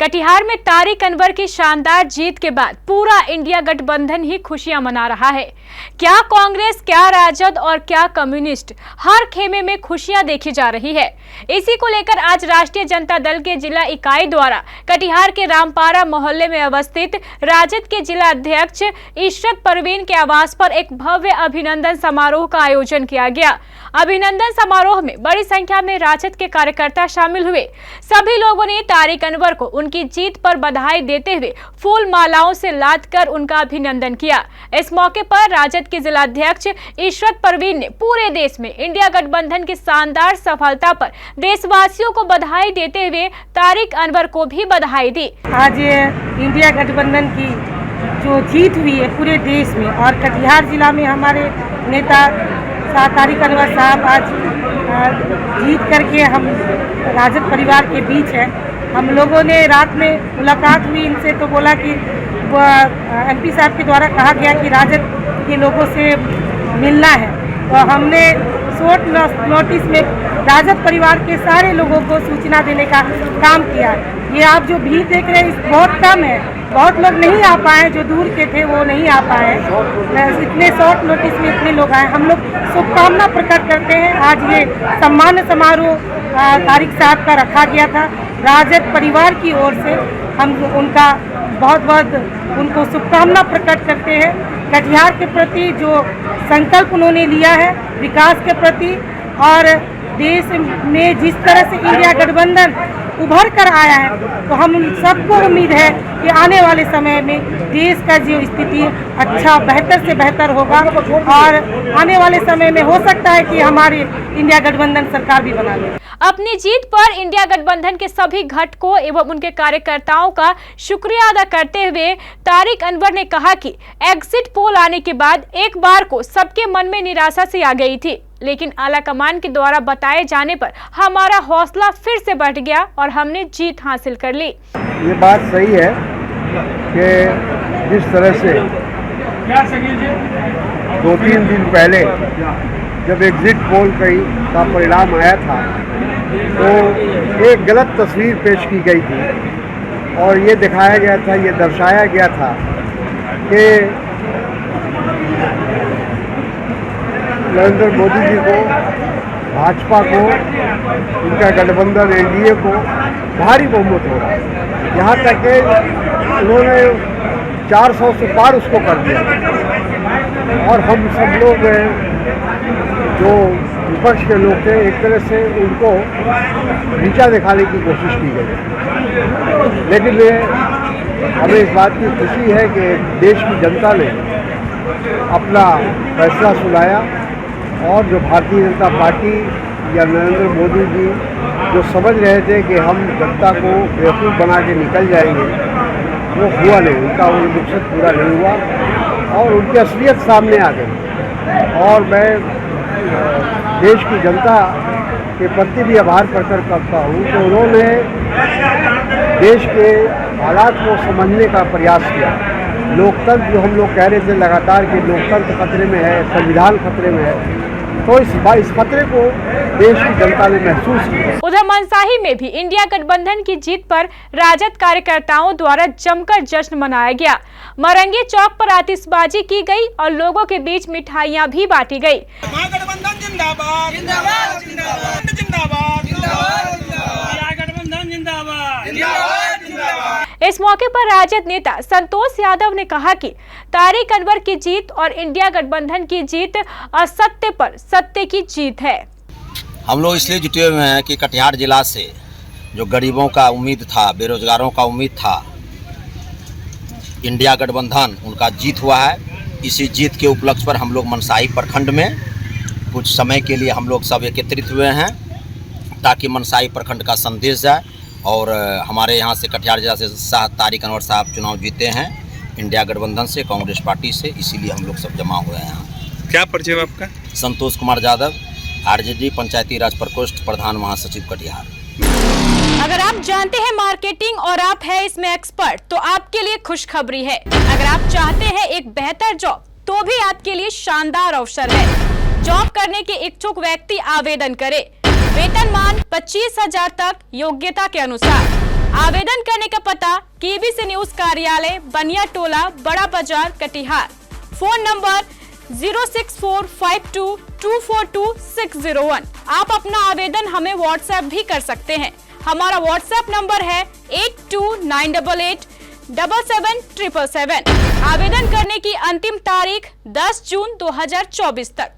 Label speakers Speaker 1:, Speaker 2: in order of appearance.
Speaker 1: कटिहार में तारिक अनवर की शानदार जीत के बाद पूरा इंडिया गठबंधन ही खुशियां मना रहा है। क्या कांग्रेस, क्या राजद और क्या कम्युनिस्ट, हर खेमे में खुशियां देखी जा रही है। इसी को लेकर आज राष्ट्रीय जनता दल के जिला इकाई द्वारा कटिहार के रामपारा मोहल्ले में अवस्थित राजद के जिला अध्यक्ष इशरत परवीन के आवास पर एक भव्य अभिनंदन समारोह का आयोजन किया गया। अभिनंदन समारोह में बड़ी संख्या में राजद के कार्यकर्ता शामिल हुए। सभी लोगों ने तारिक अनवर को उनकी जीत पर बधाई देते हुए फूल मालाओं से लाद कर उनका अभिनंदन किया। इस मौके पर राजद के जिला अध्यक्ष इशरत परवीन ने पूरे देश में इंडिया गठबंधन की शानदार सफलता पर देशवासियों को बधाई देते हुए तारिक अनवर को भी बधाई दी।
Speaker 2: आज इंडिया गठबंधन की जो जीत हुई है पूरे देश में और कटिहार जिला में हमारे नेता तारिक अनवर साहब आज जीत करके हम राजद परिवार के बीच है। हम लोगों ने रात में मुलाकात हुई इनसे, तो बोला कि एमपी साहब के द्वारा कहा गया कि राजद के लोगों से मिलना है, तो हमने शॉर्ट नोटिस में राजद परिवार के सारे लोगों को सूचना देने का काम किया। ये आप जो भीड़ देख रहे हैं बहुत कम है, बहुत लोग नहीं आ पाए, जो दूर के थे वो नहीं आ पाए। इतने शॉर्ट नोटिस में इतने लोग आए। हम लोग शुभकामना प्रकट करते हैं। आज ये सम्मान समारोह तारिक साहब का रखा गया था राजद परिवार की ओर से। हम उनका बहुत बहुत उनको शुभकामना प्रकट करते हैं। कटिहार के प्रति जो संकल्प उन्होंने लिया है विकास के प्रति, और देश में जिस तरह से इंडिया गठबंधन उभर कर आया है, तो हम सबको उम्मीद है कि आने वाले समय में देश का जो स्थिति अच्छा बेहतर से बेहतर होगा और आने वाले समय में हो सकता है कि हमारी इंडिया गठबंधन सरकार भी बना ले।
Speaker 1: अपनी जीत पर इंडिया गठबंधन के सभी घटकों एवं उनके कार्यकर्ताओं का शुक्रिया अदा करते हुए तारिक अनवर ने कहा कि एग्जिट पोल आने के बाद एक बार को सबके मन में निराशा सी आ गई थी, लेकिन आला कमान के द्वारा बताए जाने पर हमारा हौसला फिर से बढ़ गया और हमने जीत हासिल कर ली।
Speaker 3: ये बात सही है कि जिस तरह से 2-3 दिन पहले जब एग्जिट पोल का परिणाम आया था, तो एक गलत तस्वीर पेश की गई थी और ये दिखाया गया था, ये दर्शाया गया था कि नरेंद्र मोदी जी को, भाजपा को, उनका गठबंधन एनडीए को भारी बहुमत हो रहा है। यहाँ तक कि उन्होंने 400 से पार उसको कर दिया और हम सब लोग जो विपक्ष के लोग थे एक तरह से उनको नीचा दिखाने की कोशिश की गई। लेकिन हमें इस बात की खुशी है कि देश की जनता ने अपना फैसला सुनाया और जो भारतीय जनता पार्टी या नरेंद्र मोदी जी जो समझ रहे थे कि हम जनता को बेवकूफ़ बना के निकल जाएंगे, वो हुआ नहीं, उनका वो मकसद पूरा नहीं हुआ और उनकी असलियत सामने आ गई। और मैं देश की जनता के प्रति भी आभार प्रकट करता हूँ कि उन्होंने देश के हालात को समझने का प्रयास किया। लोकतंत्र जो हम लोग कह रहे थे लगातार कि लोकतंत्र खतरे में है, संविधान खतरे में है, तो इस खतरे को देश की जनता ने महसूस किया।
Speaker 1: उधर मनसाही में भी इंडिया गठबंधन की जीत पर राजद कार्यकर्ताओं द्वारा जमकर जश्न मनाया गया। मरंगे चौक पर आतिशबाजी की गई और लोगों के बीच मिठाइयां भी बांटी गई।
Speaker 4: गठबंधन जिंदाबाद जिंदाबाद जिंदाबाद जिंदाबाद गठबंधन जिंदाबाद जिंदाबाद जिंदाबाद।
Speaker 1: इस मौके पर राजद नेता संतोष यादव ने कहा कि तारिक अनवर की जीत और इंडिया गठबंधन की जीत असत्य पर सत्य की जीत है।
Speaker 5: हम लोग इसलिए जुटे हुए हैं कि कटिहार जिला से जो गरीबों का उम्मीद था, बेरोजगारों का उम्मीद था, इंडिया गठबंधन उनका जीत हुआ है। इसी जीत के उपलक्ष्य पर हम लोग मनसाही प्रखंड में कुछ समय के लिए हम लोग सब एकत्रित हुए हैं ताकि मनसाही प्रखंड का संदेश जाए। और हमारे यहाँ से कटिहार जिला से तारिक अनवर साहब चुनाव जीते हैं इंडिया गठबंधन से, कांग्रेस पार्टी से, इसीलिए हम लोग सब जमा हुए हैं यहाँ।
Speaker 4: क्या परिचय आपका?
Speaker 5: संतोष कुमार यादव, आरजेडी पंचायती राज प्रकोष्ठ प्रधान महासचिव कटिहार।
Speaker 1: अगर आप जानते हैं मार्केटिंग और आप हैं इसमें एक्सपर्ट, तो आपके लिए खुशखबरी है। अगर आप चाहते हैं एक बेहतर जॉब, तो भी आपके लिए शानदार अवसर है। जॉब करने के इच्छुक व्यक्ति आवेदन करें। वेतनमान 25,000 तक योग्यता के अनुसार। आवेदन करने का पता केबीसी न्यूज कार्यालय, बनिया टोला, बड़ा बाजार, कटिहार। Phone number 06452242601। आप अपना आवेदन हमें व्हाट्सएप भी कर सकते हैं। हमारा व्हाट्सएप नंबर है 8298877777। आवेदन करने की अंतिम तारीख 10 जून 2024 तक।